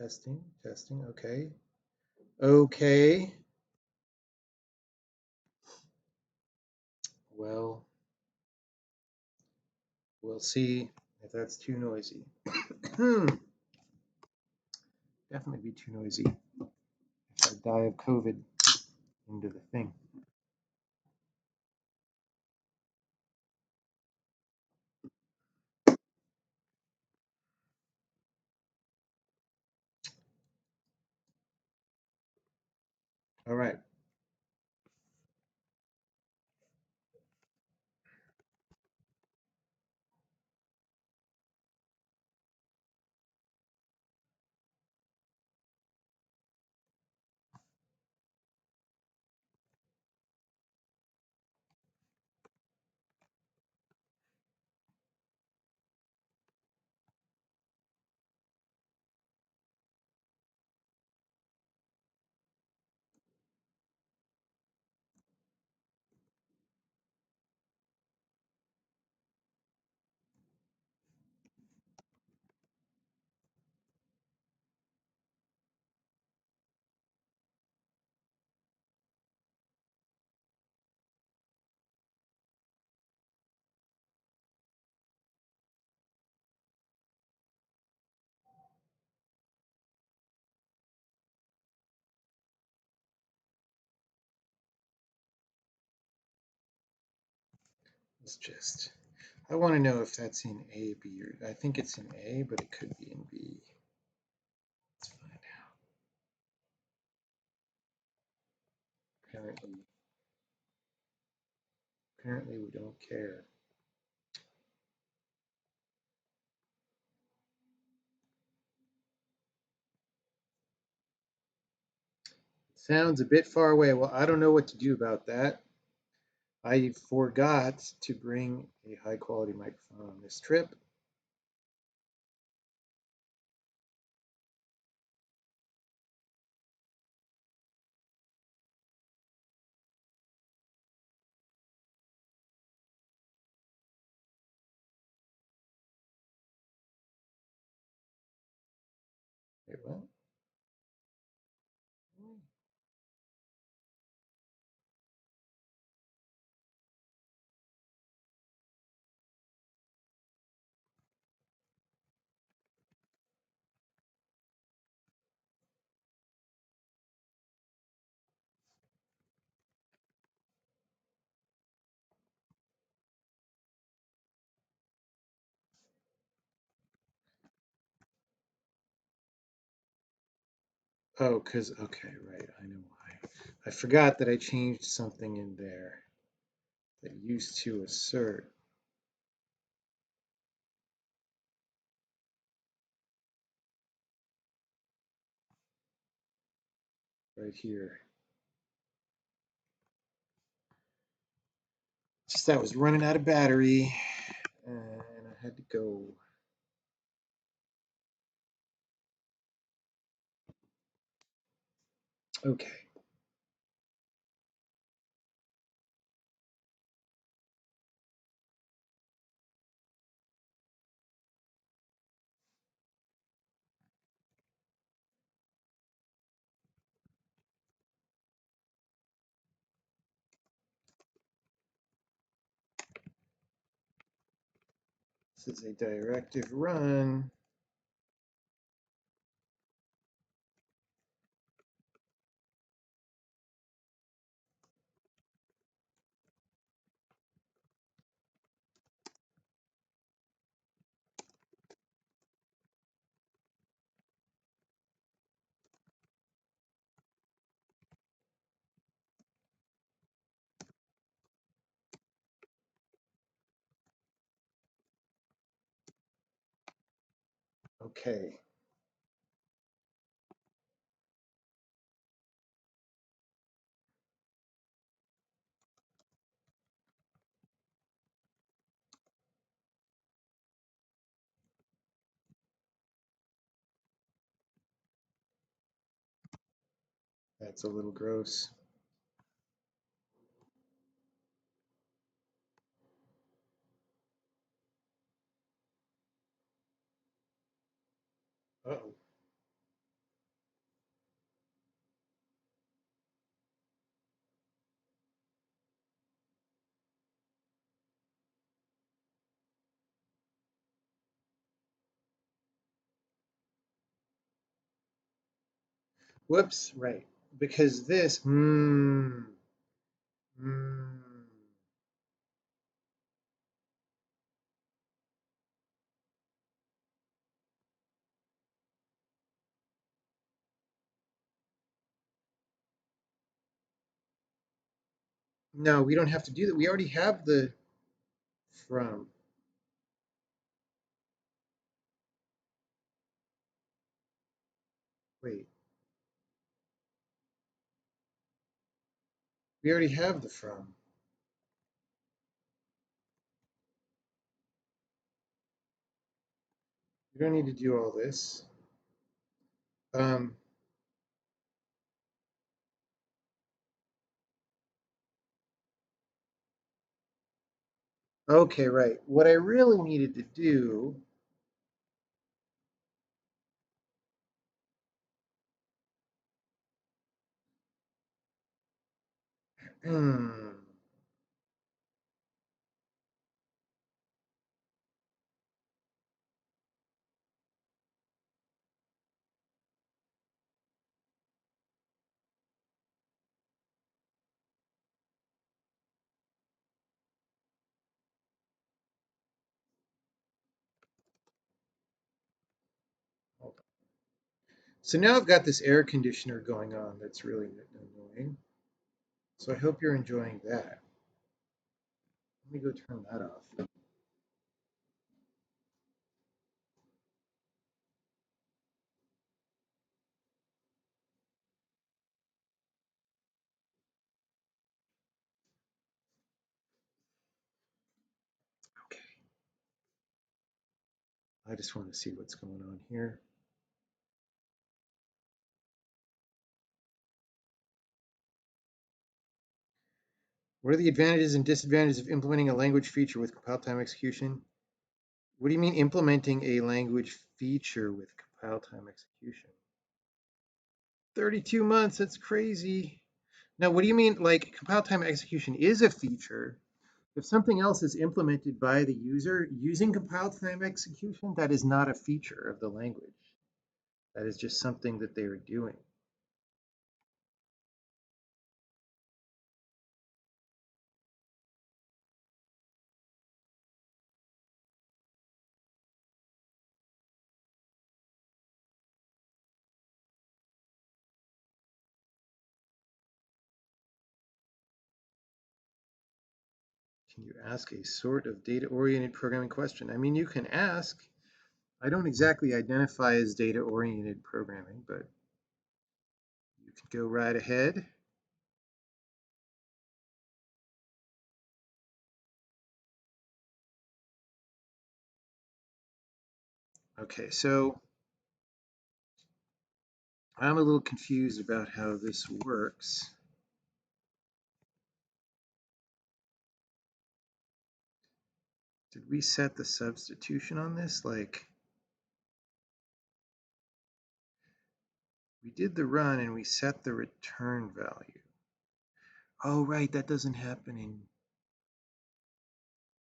Testing, testing, okay. Okay. Well, we'll see if that's too noisy. Definitely be too noisy if I die of COVID into the thing. All right. Let's just, I want to know if that's in A, B, or I think it's in A, but it could be in B. Let's find out. Apparently we don't care. Sounds a bit far away. Well, I don't know what to do about that. I forgot to bring a high quality microphone on this trip. Wait, what? Oh, because, okay, right, I know why. I forgot that I changed something in there that used to assert. Right here. Just that was running out of battery and I had to go. Okay. This is a directive run. Okay. That's a little gross. Uh-oh. Whoops, right. Because this, mm. No, we don't have to do that. We already have the from. Wait, we already have the from. We don't need to do all this. Um, okay, right. What I really needed to do, hmm, hold on. So now I've got this air conditioner going on that's really annoying. So I hope you're enjoying that. Let me go turn that off. Okay. I just want to see what's going on here. What are the advantages and disadvantages of implementing a language feature with compile time execution? What do you mean implementing a language feature with compile time execution? 32 months, that's crazy. Now, what do you mean, like, compile time execution is a feature? If something else is implemented by the user using compile time execution, that is not a feature of the language. That is just something that they are doing. Can you ask a sort of data-oriented programming question? I mean, you can ask. I don't exactly identify as data-oriented programming, but you can go right ahead. Okay, so I'm a little confused about how this works. Did we set the substitution on this? Like, we did the run and we set the return value. Oh, right, that doesn't happen in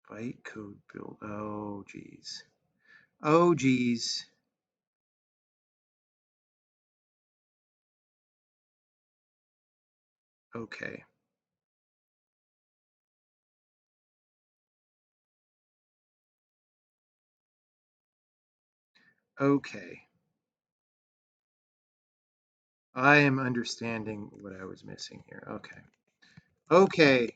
bytecode build. Oh, geez. Oh, geez. Okay. Okay. I am understanding what I was missing here. Okay. Okay.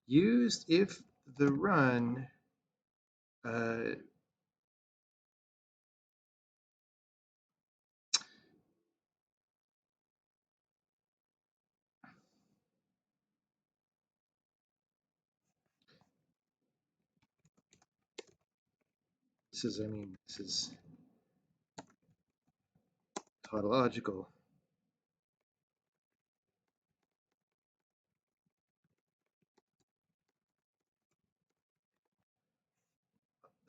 Used if the run this is, I mean, this is tautological.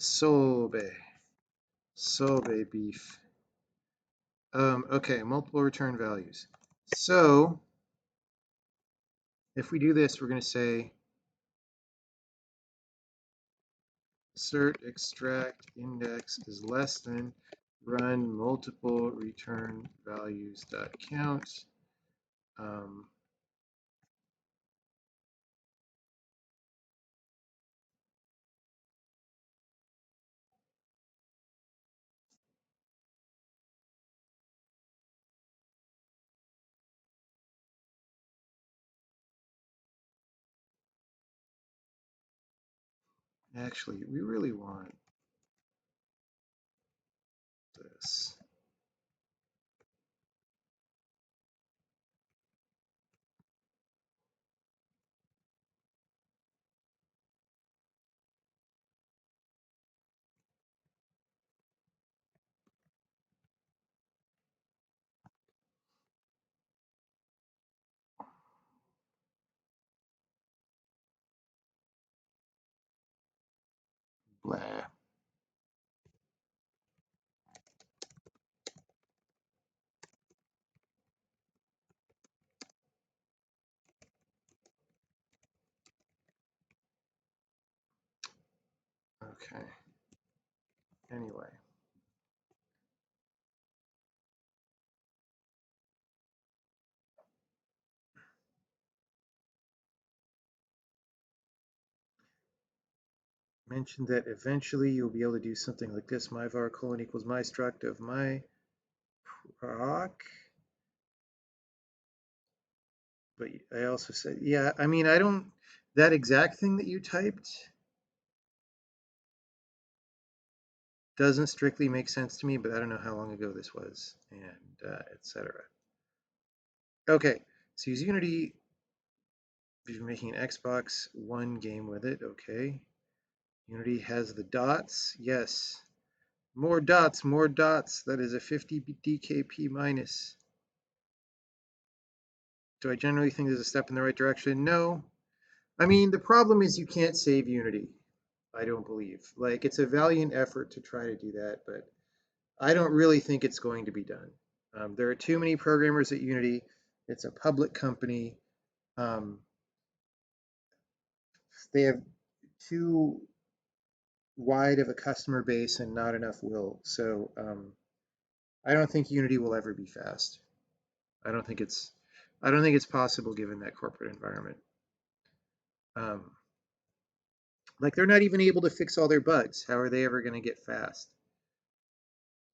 Sobe. Sobe beef. Okay, multiple return values. So if we do this, we're going to say assert extract index is less than run multiple return values dot count. Actually, we really want this. Blah. Okay. Anyway. Mentioned that eventually you'll be able to do something like this. My var colon equals my struct of my proc. But I also said, yeah, I mean, I don't, that exact thing that you typed doesn't strictly make sense to me, but I don't know how long ago this was, and etc. Okay, so use Unity. If you're making an Xbox One game with it, okay. Unity has the dots, yes. More dots, more dots. That is a 50 DKP minus. Do I generally think there's a step in the right direction? No. I mean, the problem is you can't save Unity. I don't believe. Like, it's a valiant effort to try to do that, but I don't really think it's going to be done. There are too many programmers at Unity. It's a public company. Um, they have too wide of a customer base and not enough will. So I don't think Unity will ever be fast. I don't think it's I don't think it's possible given that corporate environment. Um, like they're not even able to fix all their bugs. How are they ever going to get fast?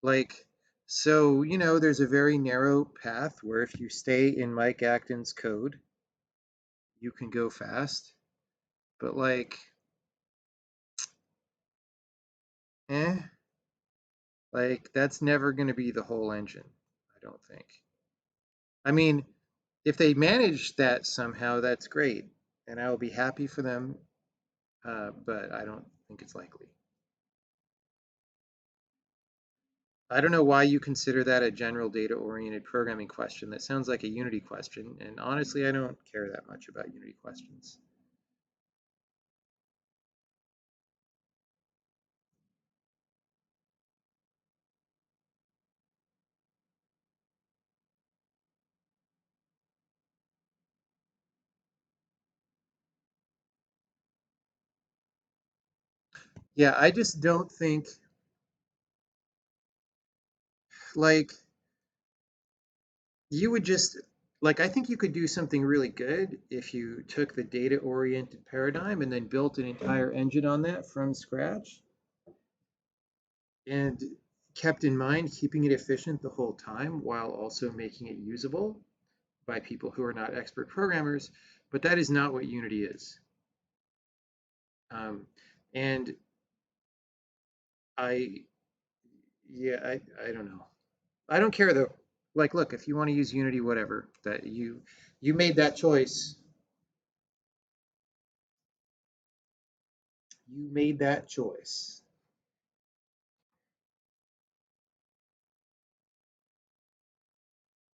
Like, so, there's a very narrow path where if you stay in Mike Acton's code, you can go fast. But eh, like that's never going to be the whole engine, I don't think. I mean, if they manage that somehow, that's great. And I will be happy for them, but I don't think it's likely. I don't know why you consider that a general data-oriented programming question. That sounds like a Unity question, and honestly, I don't care that much about Unity questions. Yeah, I just don't think, like, you would just, like, I think you could do something really good if you took the data-oriented paradigm and then built an entire engine on that from scratch and kept in mind keeping it efficient the whole time while also making it usable by people who are not expert programmers. But that is not what Unity is. Um, and I, yeah, I don't know. I don't care though. Like, look, if you want to use Unity, whatever, that you made that choice. You made that choice.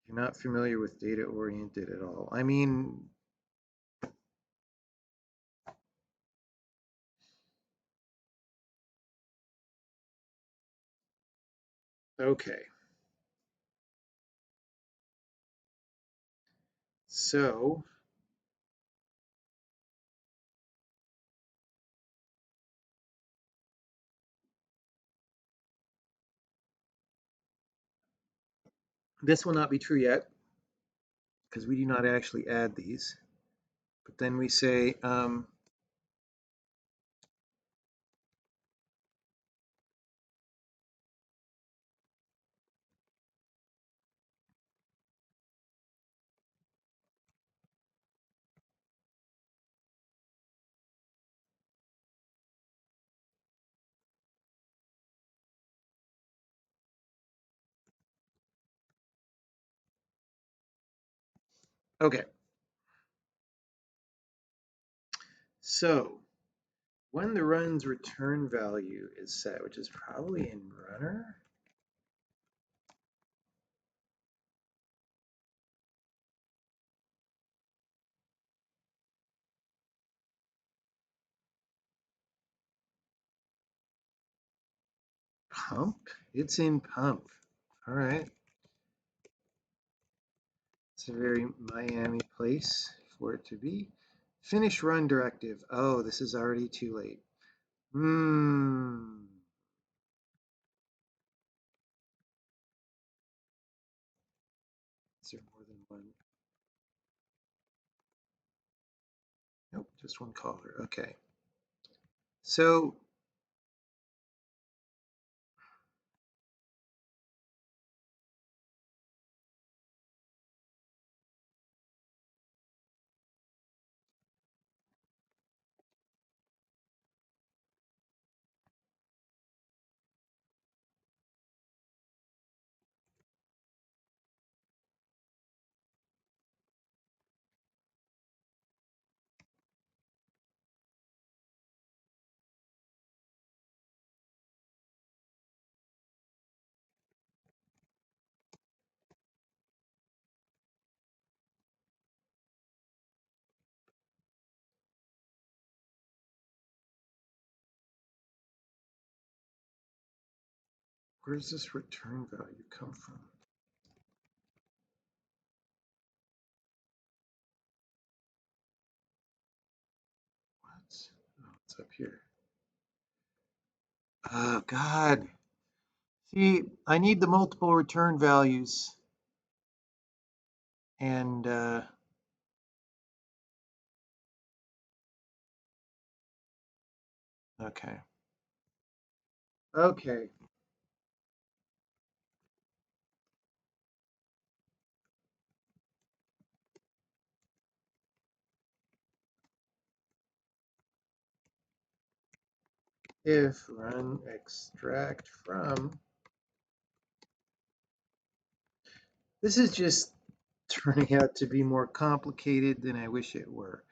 You're not familiar with data oriented at all. I mean, Okay. So this will not be true yet because we do not actually add these. But then we say, okay. So when the run's return value is set, which is probably in runner, pump, it's in pump. All right. It's a very Miami place for it to be. Finish run directive. Oh, this is already too late. Hmm. Is there more than one? Nope, just one caller. Okay. So where does this return value come from? What? Oh, it's up here. Oh, God. See, I need the multiple return values. And, okay. Okay. If run extract from, this is just turning out to be more complicated than I wish it were.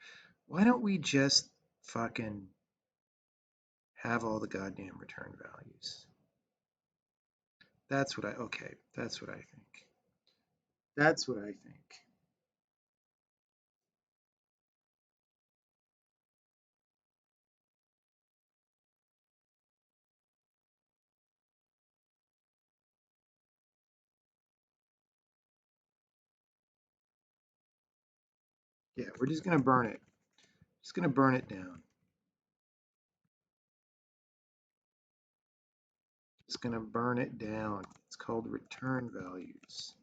Why don't we just fucking have all the goddamn return values? That's what okay, that's what I think. That's what I think. Yeah, we're just gonna burn it. Just gonna burn it down. Just gonna burn it down. It's called return values.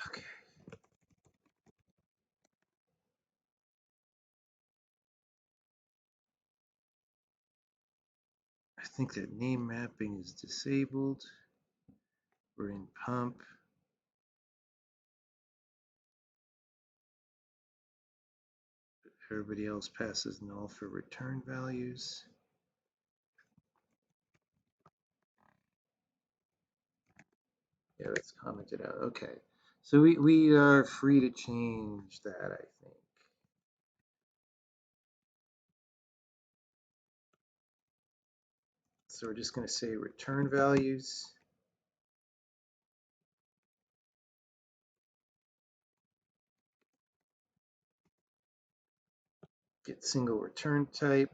Okay. I think that name mapping is disabled. We're in pump. Everybody else passes null for return values. Yeah, that's commented out. Okay. So we are free to change that, I think. So we're just going to say return values. Get single return type.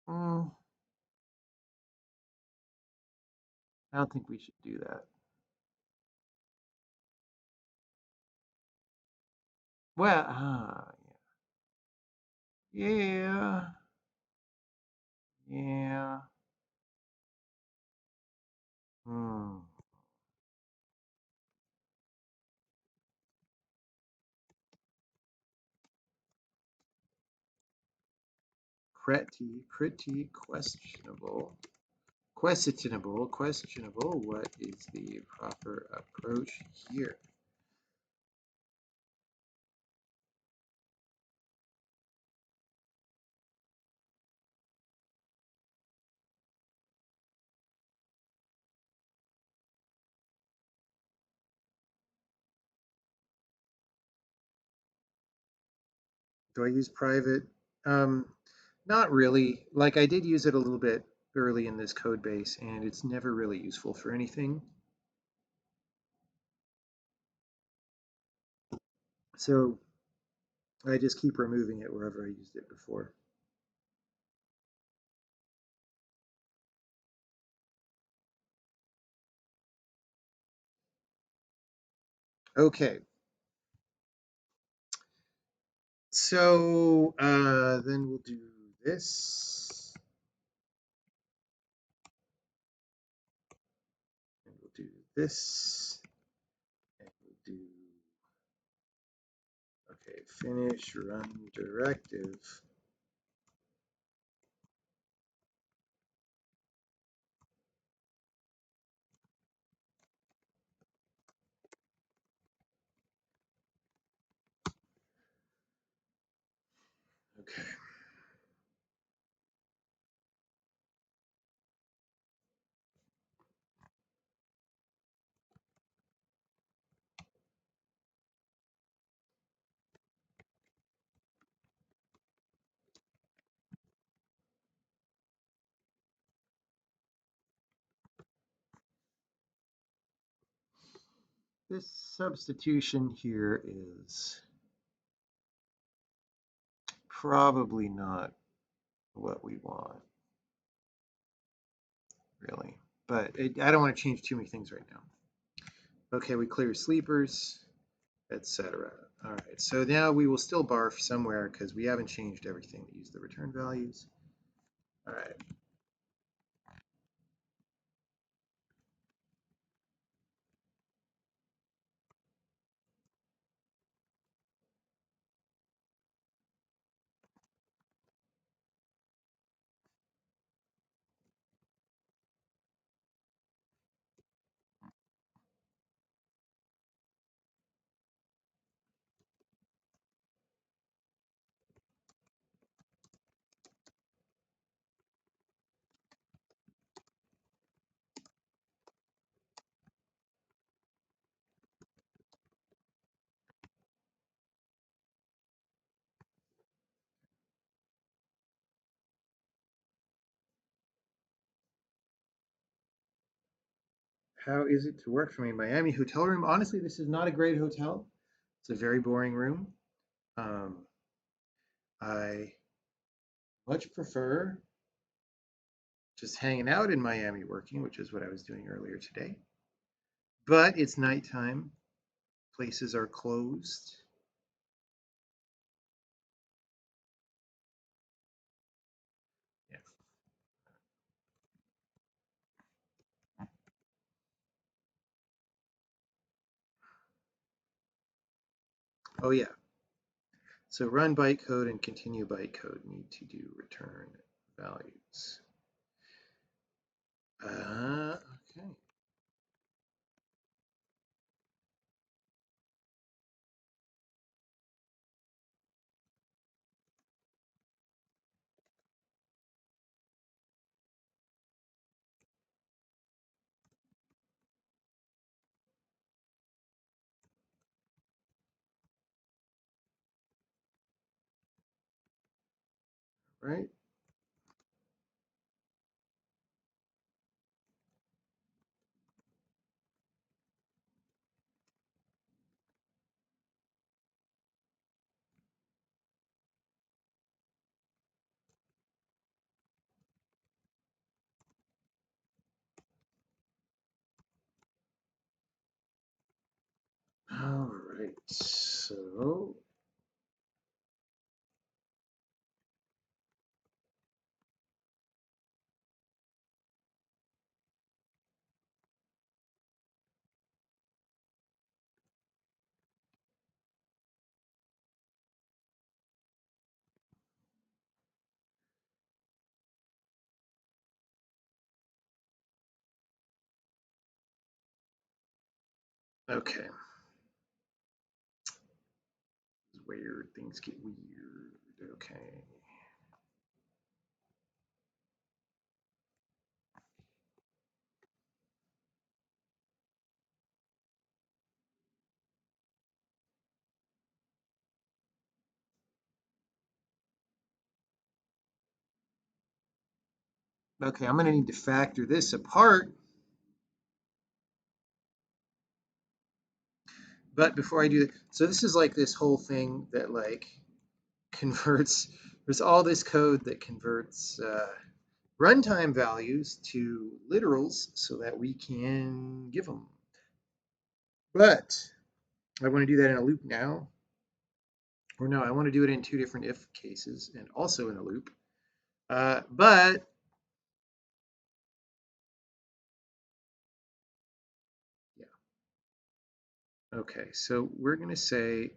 Mm, I don't think we should do that. Well, yeah, yeah. Hmm. Pretty questionable. Questionable. What is the proper approach here? Do I use private? Um, Not really. Like I did use it a little bit early in this code base, and it's never really useful for anything. So I just keep removing it wherever I used it before. Okay. So then we'll do this. And we'll do this. And we'll do, okay, finish run directive. Okay. This substitution here is probably not what we want, really. But I don't want to change too many things right now. Okay, we clear sleepers, etc. All right, so now we will still barf somewhere because we haven't changed everything to use the return values. All right. How is it to work for me in Miami hotel room? Honestly, this is not a great hotel. It's a very boring room. Um, I much prefer just hanging out in Miami working, which is what I was doing earlier today. But it's nighttime. Places are closed. Yeah. Oh, yeah. So run bytecode and continue bytecode need to do return values. Okay. right? All right, so okay, this is where things get weird. Okay. Okay, I'm gonna need to factor this apart. But before I do that, so this is like this whole thing that like converts, there's all this code that converts runtime values to literals so that we can give them. But I want to do that in a loop now. Or no, I want to do it in two different if cases and also in a loop. But yeah, okay, so we're going to say,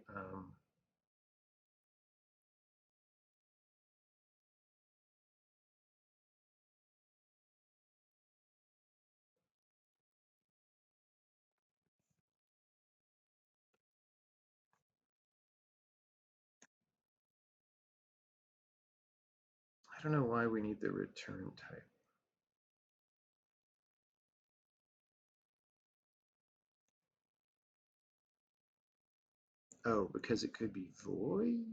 I don't know why we need the return type. Oh, because it could be void?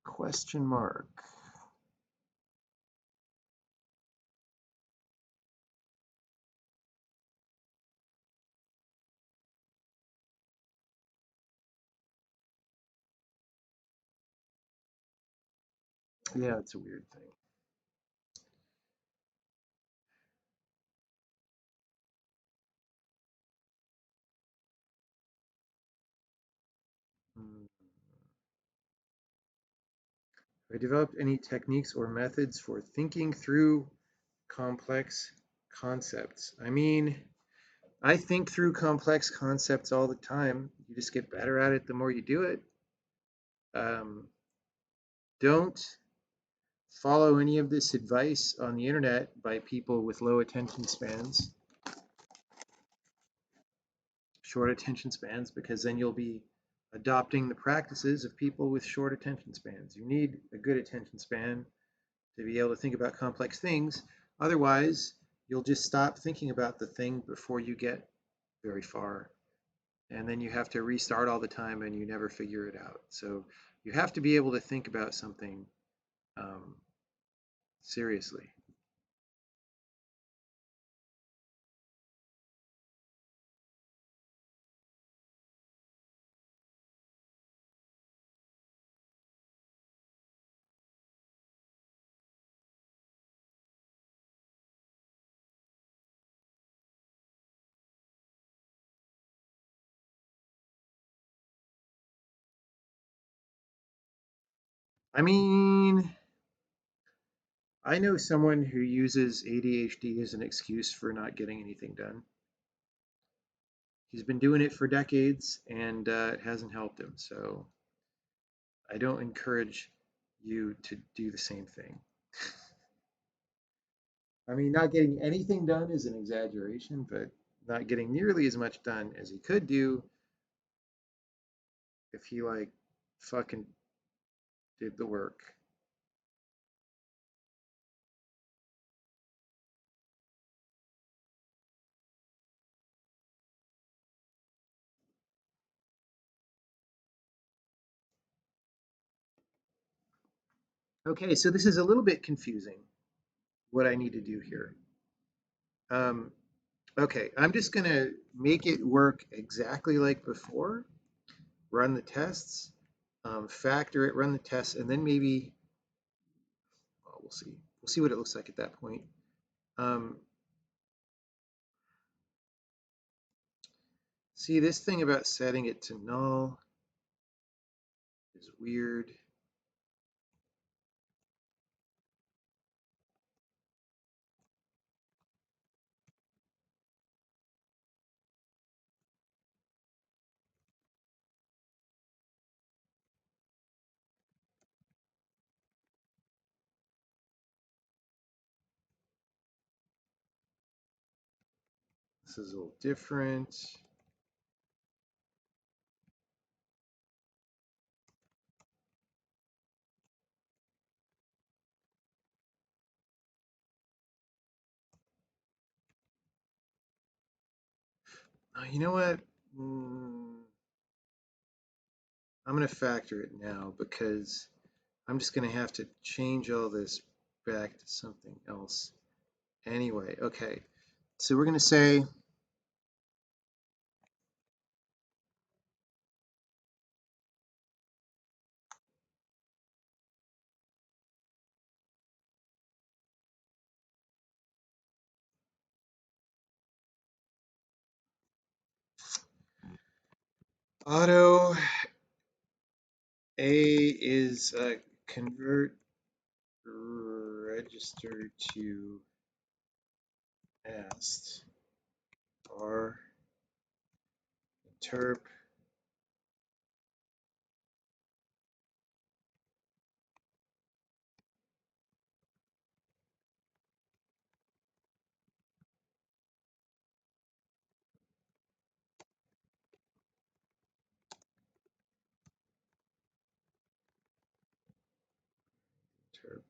Question mark. Yeah, it's a weird thing. Hmm. Have I developed any techniques or methods for thinking through complex concepts? I mean, I think through complex concepts all the time. You just get better at it the more you do it. Um, don't follow any of this advice on the internet by people with low attention spans, short attention spans, because then you'll be adopting the practices of people with short attention spans. You need a good attention span to be able to think about complex things. Otherwise, you'll just stop thinking about the thing before you get very far. And then you have to restart all the time and you never figure it out. So you have to be able to think about something um, seriously. I mean, I know someone who uses ADHD as an excuse for not getting anything done. He's been doing it for decades and it hasn't helped him. So I don't encourage you to do the same thing. I mean, not getting anything done is an exaggeration, but not getting nearly as much done as he could do if he like fucking did the work. Okay, so this is a little bit confusing, what I need to do here. Um, okay, I'm just going to make it work exactly like before, run the tests, factor it, run the tests, and then maybe, well, we'll see. We'll see what it looks like at that point. Um, see, this thing about setting it to null is weird. This is a little different. You know what? I'm going to factor it now because I'm just going to have to change all this back to something else anyway. Okay, so we're going to say auto A is convert register to ast or interp interp.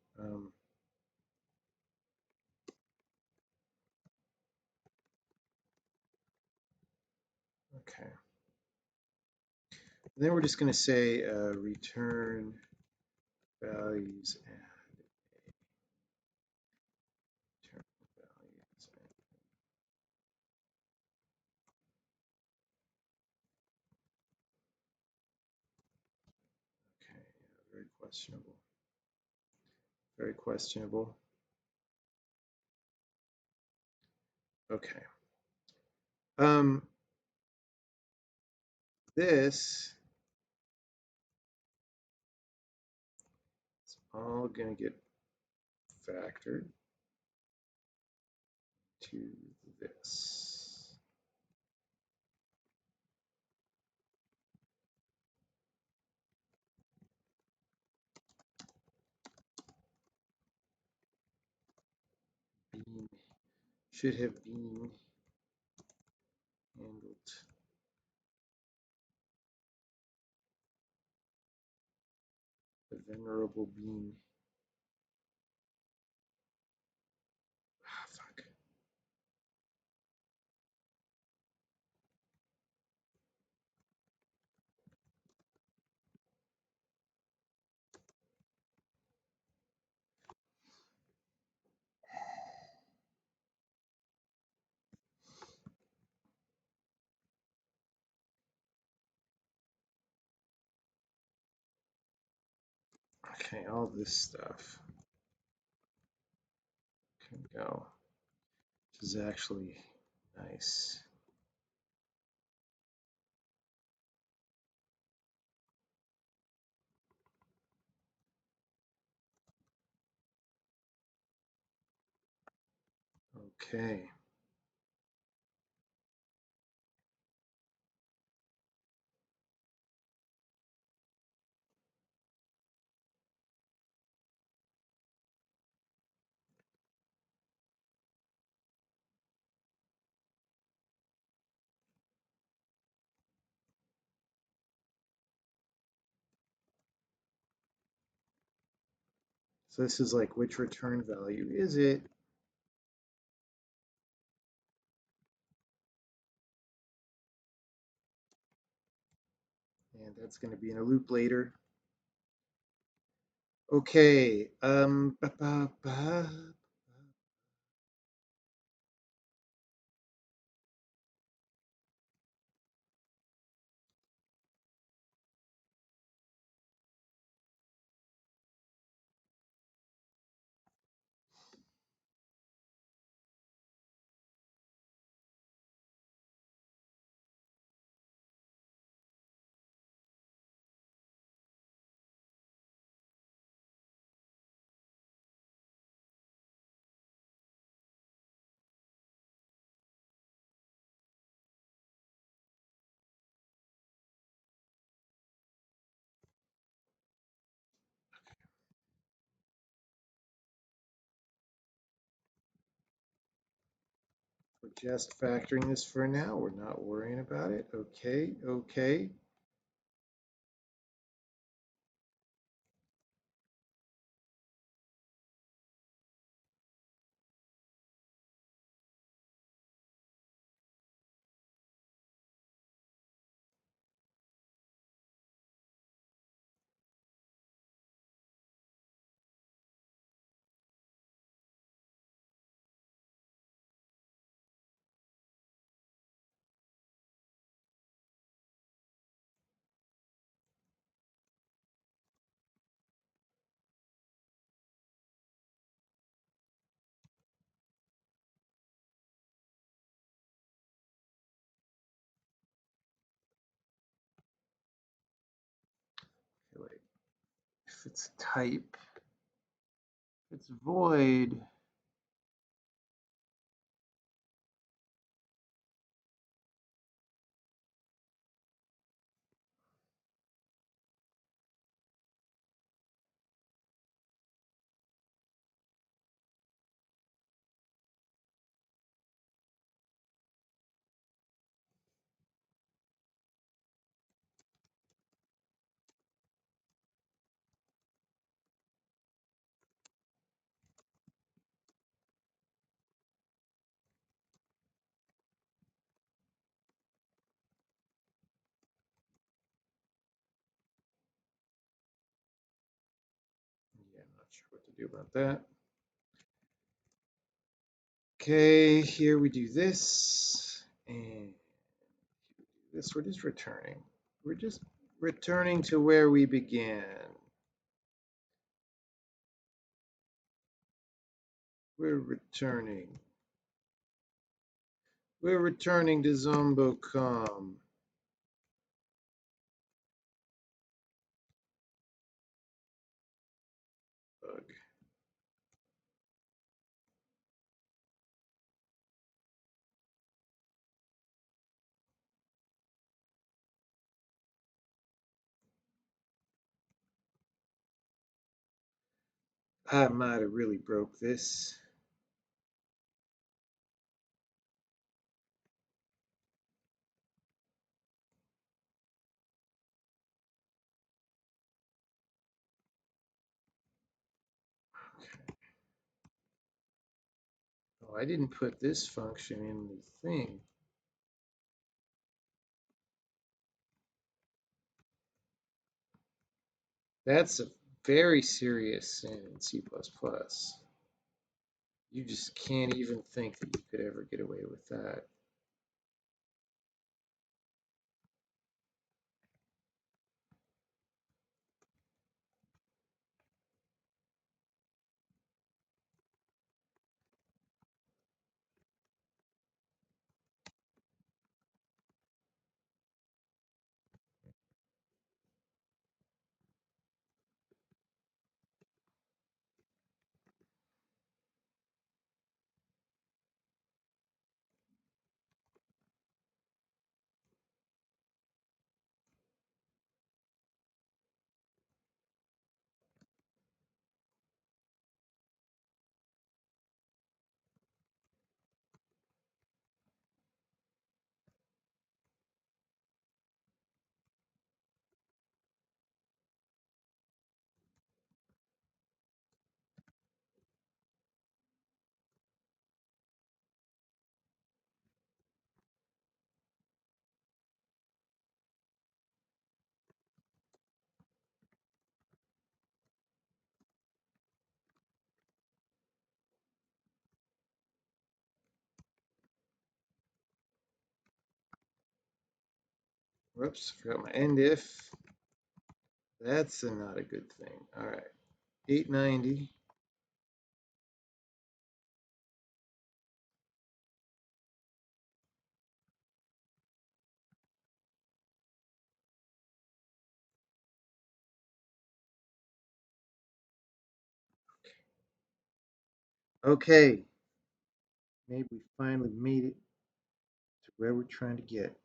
Okay. And then we're just going to say return values and return values. Okay, yeah, very questionable. Very questionable. Okay. Um, this is all going to get factored to this. Being should have been handled. The venerable being. Ah, fuck. Okay, all this stuff can go. This is actually nice. Okay. So this is like, which return value is it? And that's going to be in a loop later. Okay. We're just factoring this for now. We're not worrying about it. Okay, okay. Okay, wait. If it's type, if it's void, yeah, I'm not sure what to do about that. Okay, here we do this, and this, we're just returning. We're just returning to where we began. We're returning. We're returning to Zombocom. Bug. I might have really broke this. Oh, I didn't put this function in the thing. That's a very serious sin in C++. You just can't even think that you could ever get away with that. Whoops, forgot my end if. That's not a good thing. All right, 890. Okay, maybe we finally made it to where we're trying to get.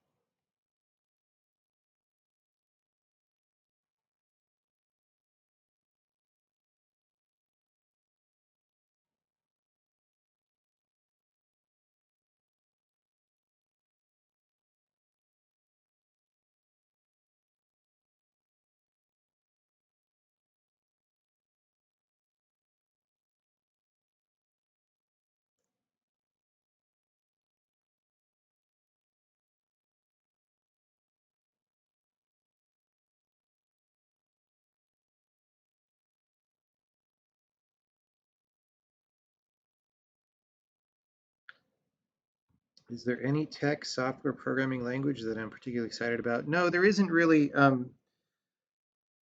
Is there any tech software programming language that I'm particularly excited about? No, there isn't really.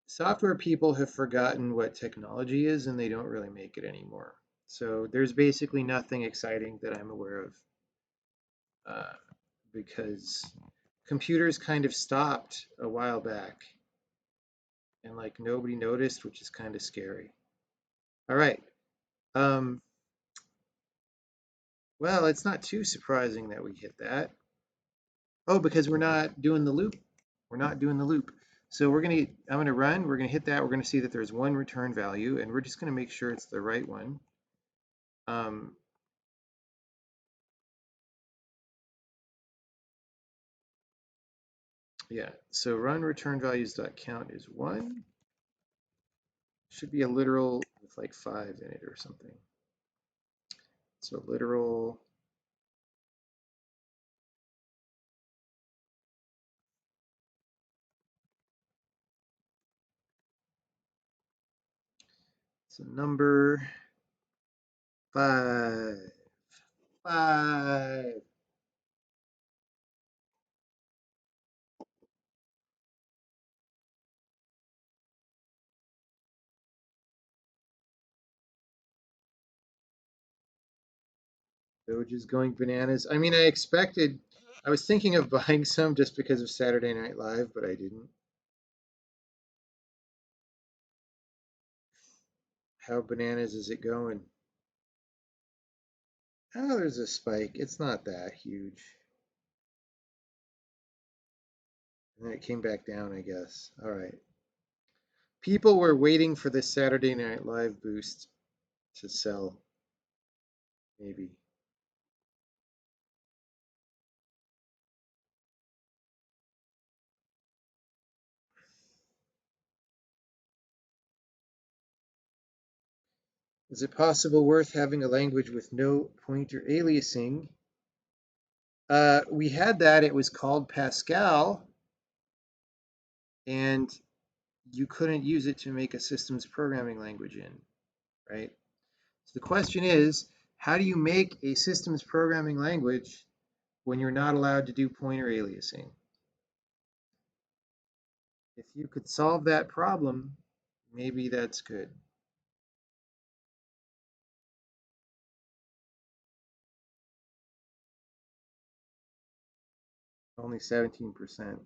Software people have forgotten what technology is and they don't really make it anymore. So there's basically nothing exciting that I'm aware of uh, because computers kind of stopped a while back and like nobody noticed, which is kind of scary. All right. Um, well, it's not too surprising that we hit that. Oh, because we're not doing the loop. We're not doing the loop. So I'm gonna run, we're gonna hit that, we're gonna see that there's one return value, and we're just gonna make sure it's the right one. Um, yeah, so run return values.count is 1. Should be a literal with like 5 in it or something. So literal, so number 5. 5. Doge is going bananas. I mean, I was thinking of buying some just because of Saturday Night Live, but I didn't. How bananas is it going? Oh, there's a spike. It's not that huge. And then it came back down, I guess. All right. People were waiting for this Saturday Night Live boost to sell, maybe. Is it possible worth having a language with no pointer aliasing? We had that. It was called Pascal, and you couldn't use it to make a systems programming language in, right? So the question is, how do you make a systems programming language when you're not allowed to do pointer aliasing? If you could solve that problem, maybe that's good. Only 17%.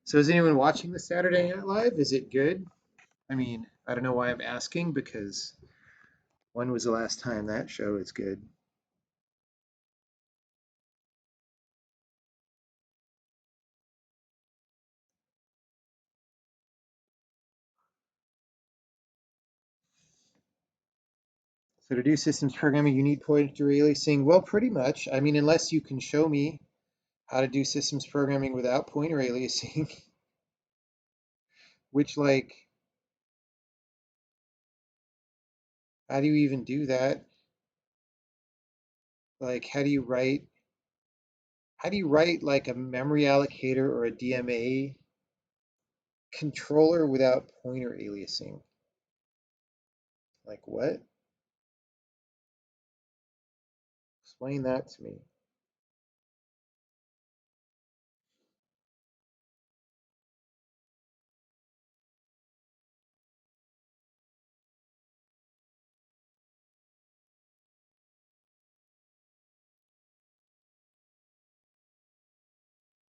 So is anyone watching the Saturday Night Live? Is it good? I mean, I don't know why I'm asking because when was the last time that show is good? So to do systems programming, you need pointer aliasing. Well, pretty much. I mean, unless you can show me how to do systems programming without pointer aliasing, which like, how do you even do that? Like, how do you write like a memory allocator or a DMA controller without pointer aliasing. Like what? Explain that to me.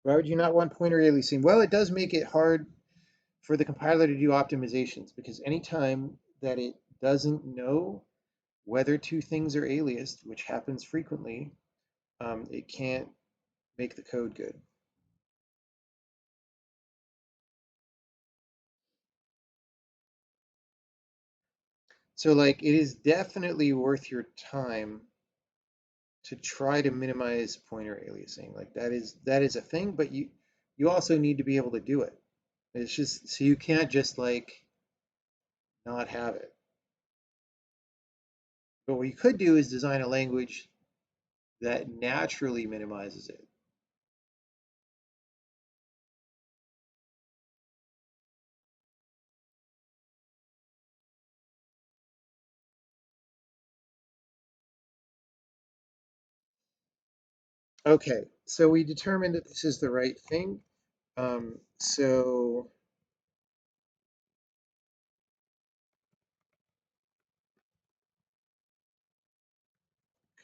Why would you not want pointer aliasing? Well, it does make it hard for the compiler to do optimizations because anytime that it doesn't know whether two things are aliased, which happens frequently, it can't make the code good. So like it is definitely worth your time to try to minimize pointer aliasing. Like that is a thing, but you also need to be able to do it. It's just so you can't just like not have it. But what you could do is design a language that naturally minimizes it. Okay, so we determined that this is the right thing. So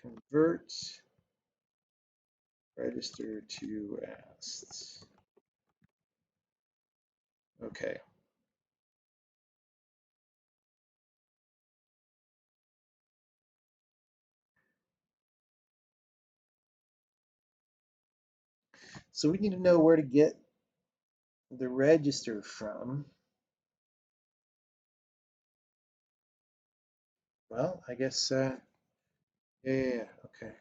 convert register to asked. Okay. So we need to know where to get the register from. Well, I guess, yeah, okay.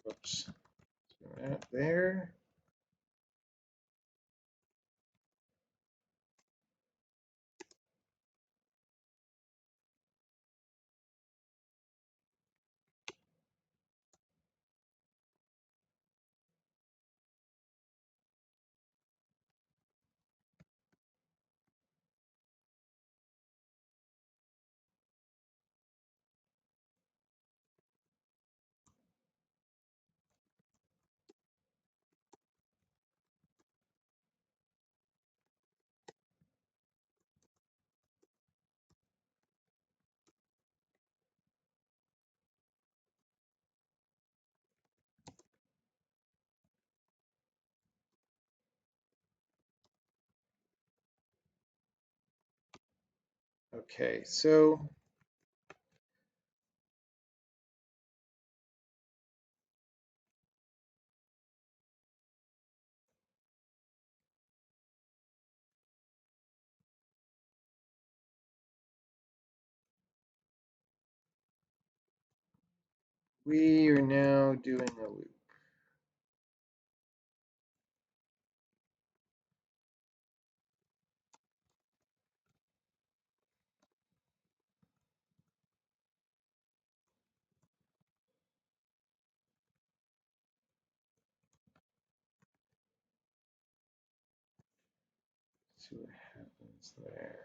Oops. That there. Okay, so we are now doing a loop. See what happens there.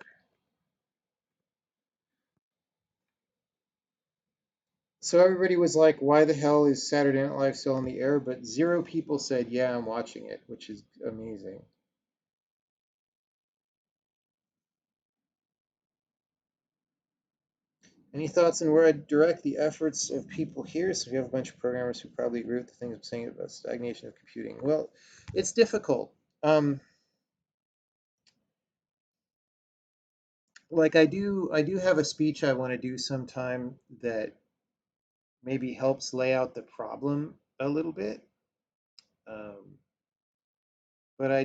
So everybody was like, why the hell is Saturday Night Live still on the air? But 0 people said, yeah, I'm watching it, which is amazing. Any thoughts on where I'd direct the efforts of people here? So we have a bunch of programmers who probably agree with the things I'm saying about stagnation of computing. Well, it's difficult. Like I do have a speech I want to do sometime that maybe helps lay out the problem a little bit. Um, but I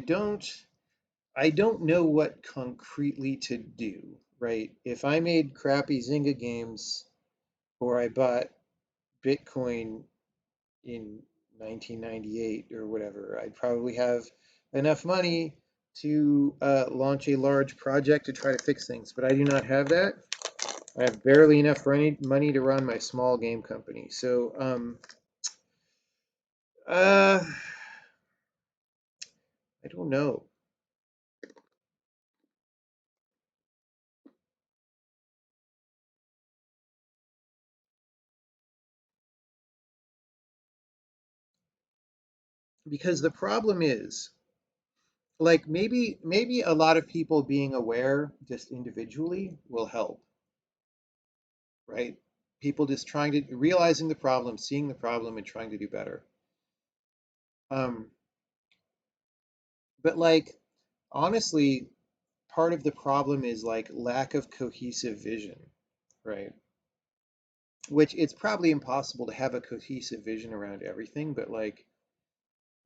don't know what concretely to do, right? If I made crappy Zynga games or I bought Bitcoin in 1998 or whatever, I'd probably have enough money to launch a large project to try to fix things. But I do not have that. I have barely enough money to run my small game company. So, uh, I don't know. Because the problem is, like maybe a lot of people being aware just individually will help, right? People just trying to realizing the problem, seeing the problem, and trying to do better. Um, but like honestly, part of the problem is like lack of cohesive vision, right? Which it's probably impossible to have a cohesive vision around everything, but like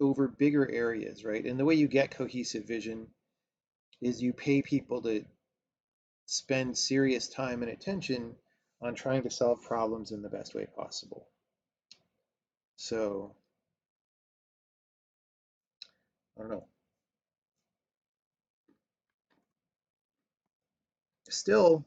over bigger areas, right? And the way you get cohesive vision is you pay people to spend serious time and attention on trying to solve problems in the best way possible. So, I don't know. Still,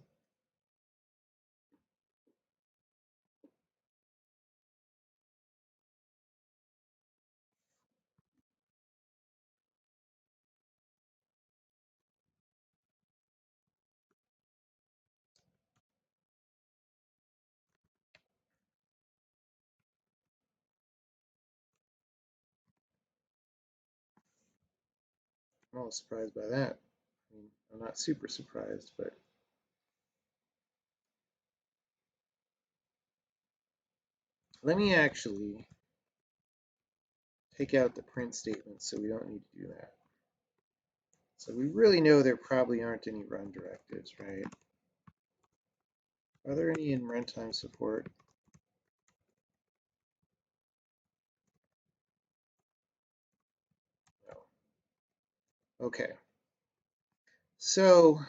I'm a little surprised by that. I mean, I'm not super surprised, but let me actually take out the print statement so we don't need to do that. So we really know there probably aren't any run directives, right? Are there any in runtime support? No. Okay. So,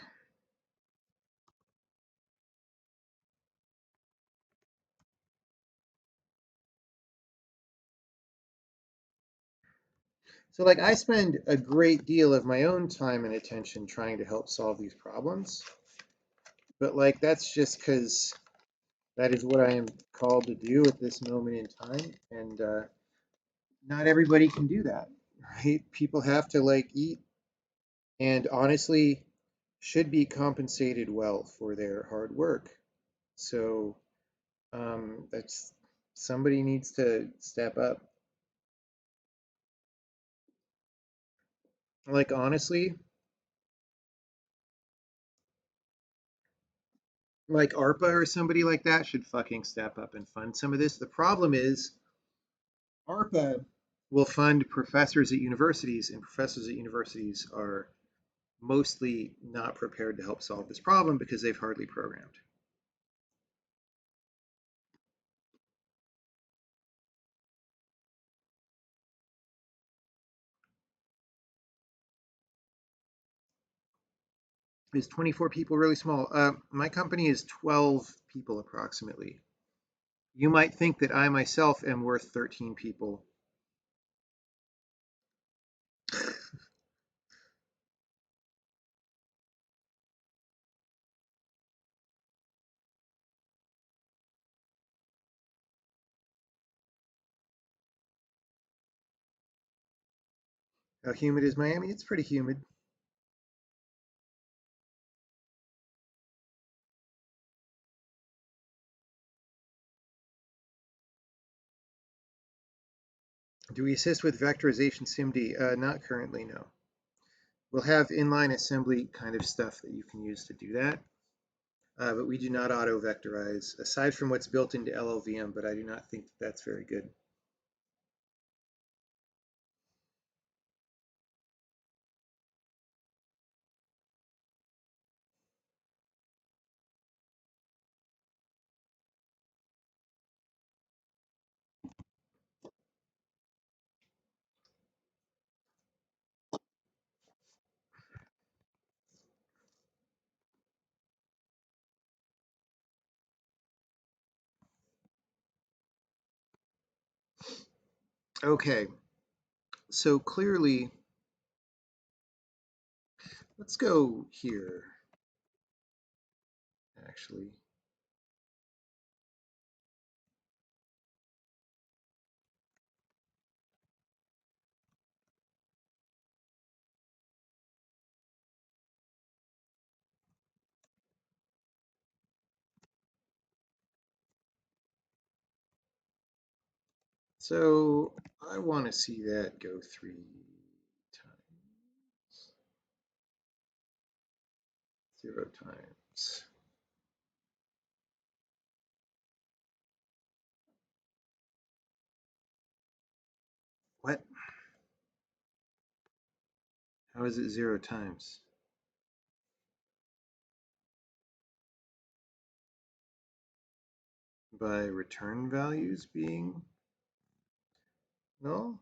so like I spend a great deal of my own time and attention trying to help solve these problems, but like that's just because that is what I am called to do at this moment in time, and not everybody can do that, right? People have to like eat, and honestly, should be compensated well for their hard work. So that's somebody needs to step up. Like honestly, like ARPA or somebody like that should fucking step up and fund some of this. The problem is ARPA will fund professors at universities, and professors at universities are mostly not prepared to help solve this problem because they've hardly programmed. Is 24 people really small? My company is 12 people approximately. You might think that I myself am worth 13 people. How humid is Miami? It's pretty humid. Do we assist with vectorization SIMD? Not currently, no. We'll have inline assembly kind of stuff that you can use to do that, but we do not auto vectorize, aside from what's built into LLVM, but I do not think that that's very good. Okay, so clearly, let's go here, actually. So I want to see that go 3 times, 0 times. What? How is it 0 times? By return values being null?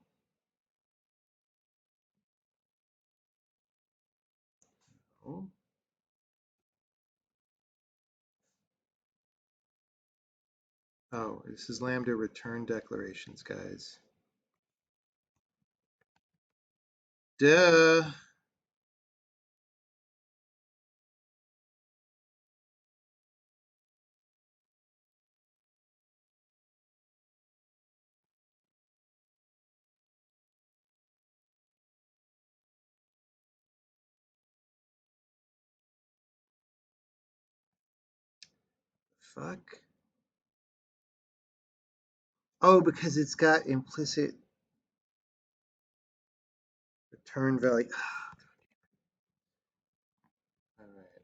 Oh. Oh, this is Lambda return declarations, guys. Duh. Fuck. Oh, because it's got implicit return value. All right,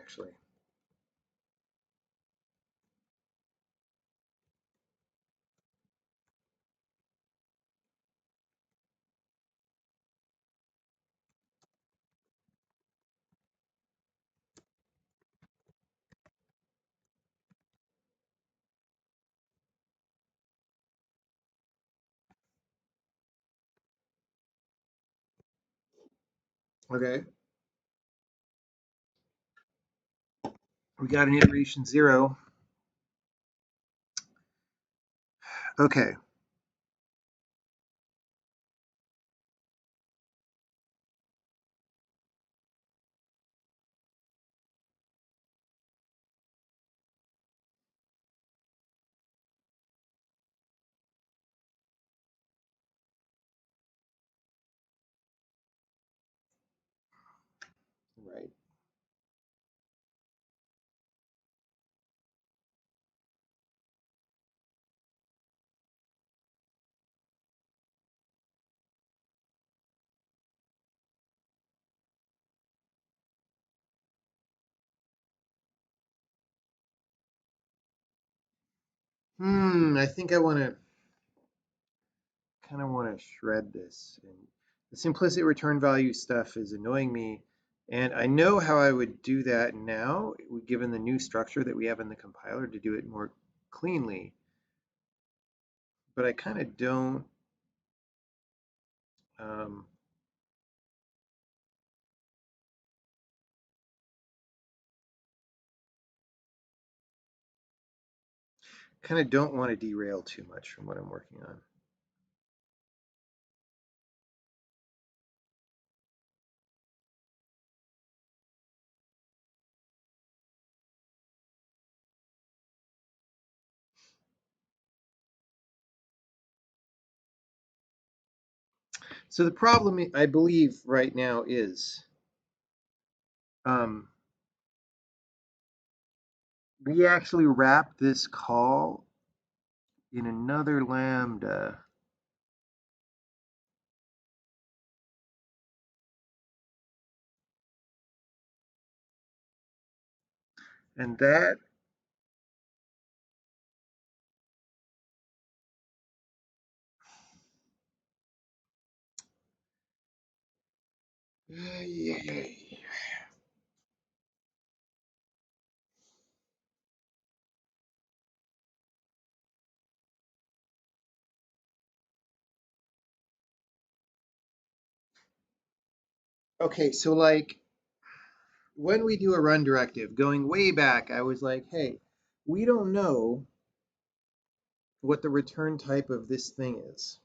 actually. Okay. We got an iteration 0. Okay. Right. I think I want to kind of want to shred this. And the implicit return value stuff is annoying me. And I know how I would do that now, given the new structure that we have in the compiler to do it more cleanly. But I kind of don't. Um, kind of don't want to derail too much from what I'm working on. So the problem, I believe, right now is um, we actually wrap this call in another lambda. And that Yay. Okay, so like when we do a run directive, going way back, I was like, hey, we don't know what the return type of this thing is.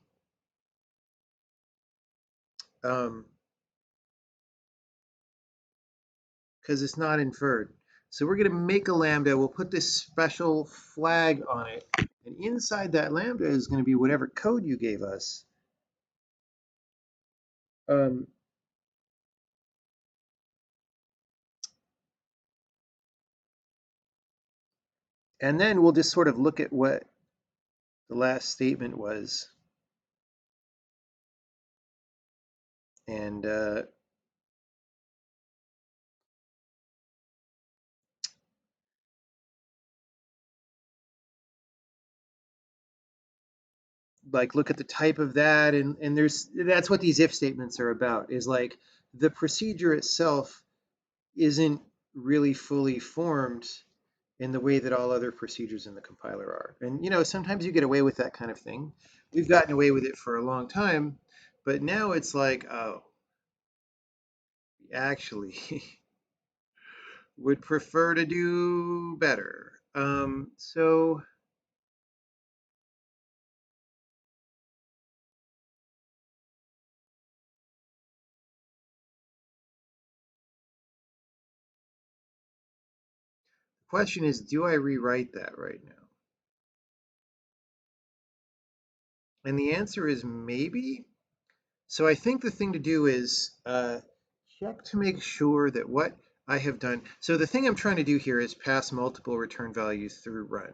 Um, because it's not inferred. So we're going to make a lambda. We'll put this special flag on it. And inside that lambda is going to be whatever code you gave us. Um, and then we'll just sort of look at what the last statement was. And like look at the type of that. And that's what these if statements are about, is like the procedure itself isn't really fully formed in the way that all other procedures in the compiler are. And sometimes you get away with that kind of thing. We've gotten away with it for a long time, but now it's like, oh, we actually would prefer to do better. So the question is, do I rewrite that right now? And the answer is maybe. So I think the thing to do is check to make sure that what I have done. So the thing I'm trying to do here is pass multiple return values through run.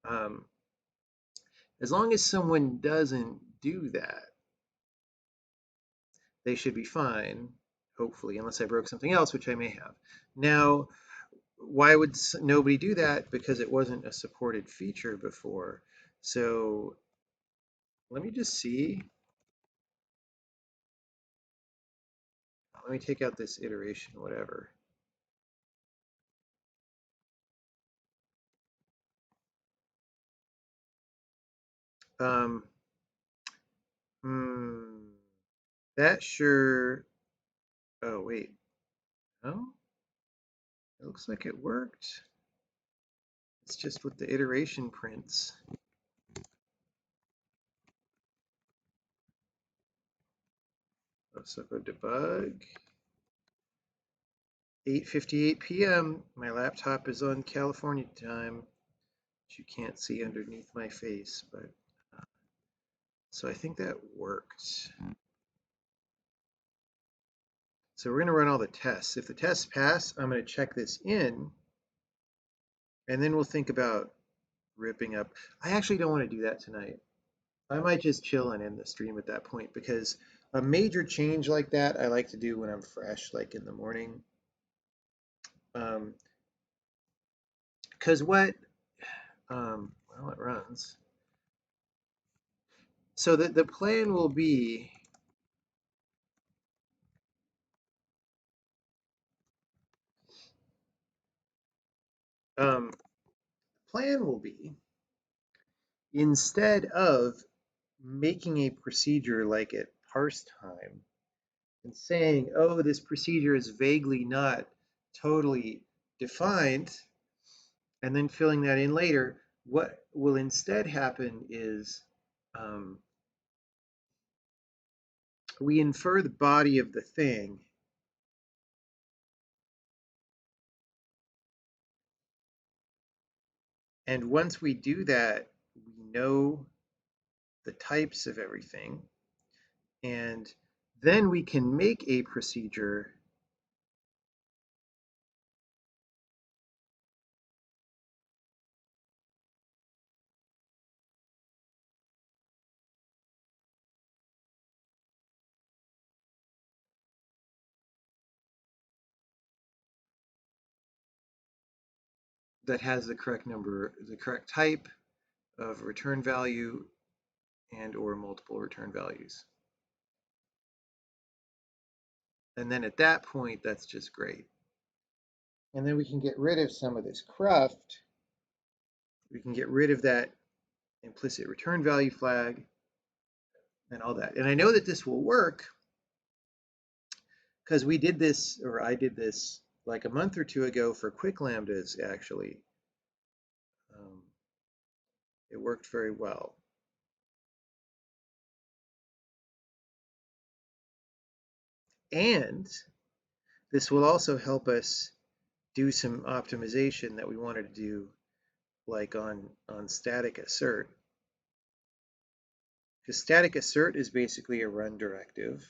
Um, as long as someone doesn't do that, they should be fine, hopefully, unless I broke something else, which I may have. Now, why would nobody do that? Because it wasn't a supported feature before. So let me just see. Let me take out this iteration, whatever. Um, hmm, that sure. Oh, wait. No? It looks like it worked. It's just with the iteration prints. So go debug. 8:58 p.m. My laptop is on California time, which you can't see underneath my face, but so I think that worked. So we're going to run all the tests. If the tests pass, I'm going to check this in, and then we'll think about ripping up. I actually don't want to do that tonight. I might just chill and end the stream at that point, because a major change like that I like to do when I'm fresh, like in the morning. Because well, it runs. So the plan will be, um, instead of making a procedure like at parse time and saying, oh, this procedure is vaguely not totally defined, and then filling that in later, what will instead happen is um, we infer the body of the thing. And once we do that, we know the types of everything. And then we can make a procedure that has the correct number, the correct type of return value and or multiple return values. And then at that point, that's just great. And then we can get rid of some of this cruft. We can get rid of that implicit return value flag and all that. And I know that this will work because we did this, or I did this like a month or two ago for quick lambdas, actually. Um, it worked very well. And this will also help us do some optimization that we wanted to do, like on static assert. Because static assert is basically a run directive.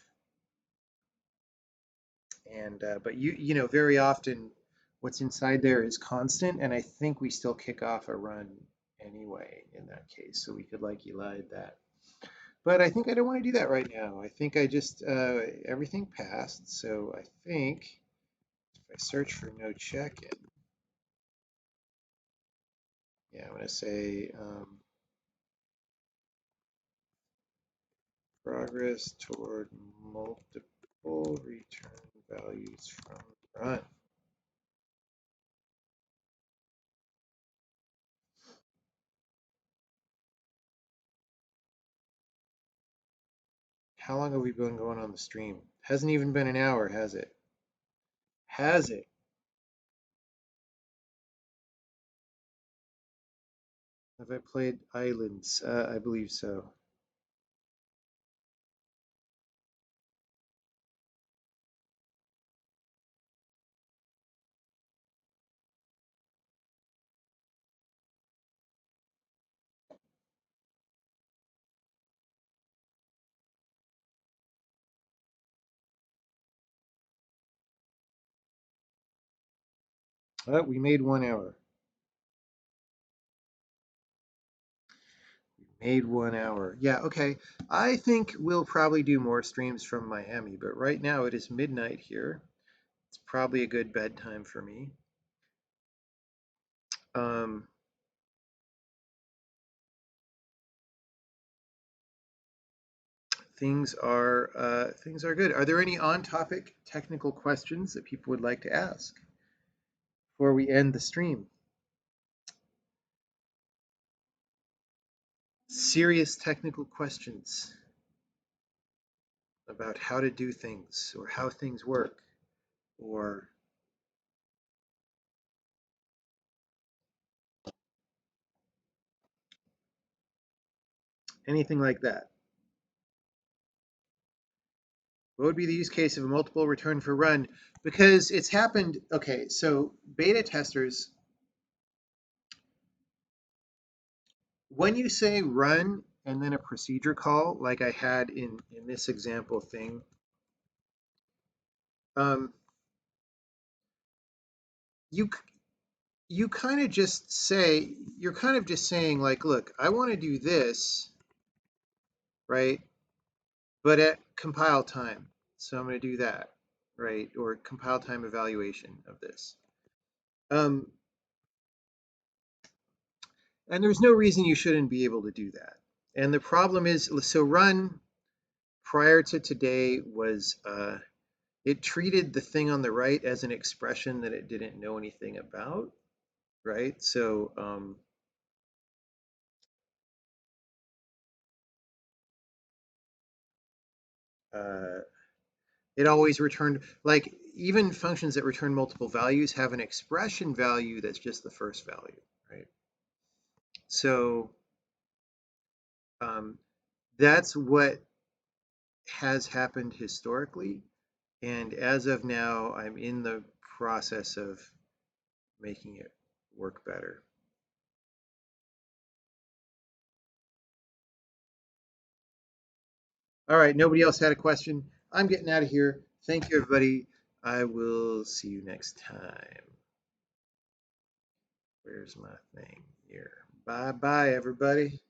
And but you know, very often what's inside there is constant, and I think we still kick off a run anyway in that case, so we could like elide that. But I think I don't want to do that right now. I think I just everything passed, so I think if I search for no check-in, yeah, I'm going to say progress toward multiple return values from run. How long have we been going on the stream? Hasn't even been an hour, has it? Has it? Have I played Islands? I believe so. We made 1 hour. Made 1 hour. Yeah, okay. I think we'll probably do more streams from Miami, but right now it is midnight here. It's probably a good bedtime for me. Um, things are good. Are there any on-topic technical questions that people would like to ask before we end the stream? Serious technical questions about how to do things or how things work or anything like that. What would be the use case of a multiple return for run? Because it's happened, okay, so beta testers, when you say run and then a procedure call, like I had in this example thing, um, you you kind of just say, you're kind of just saying like, look, I want to do this, right? But at compile time. So I'm going to do that, right? Or compile time evaluation of this. Um, and there's no reason you shouldn't be able to do that. And the problem is, so run prior to today was, it treated the thing on the right as an expression that it didn't know anything about, right? So uh, it always returned, like even functions that return multiple values have an expression value that's just the first value, right? So um, that's what has happened historically. And as of now, I'm in the process of making it work better. All right, nobody else had a question. I'm getting out of here. Thank you, everybody. I will see you next time. Where's my thing here? Bye bye, everybody.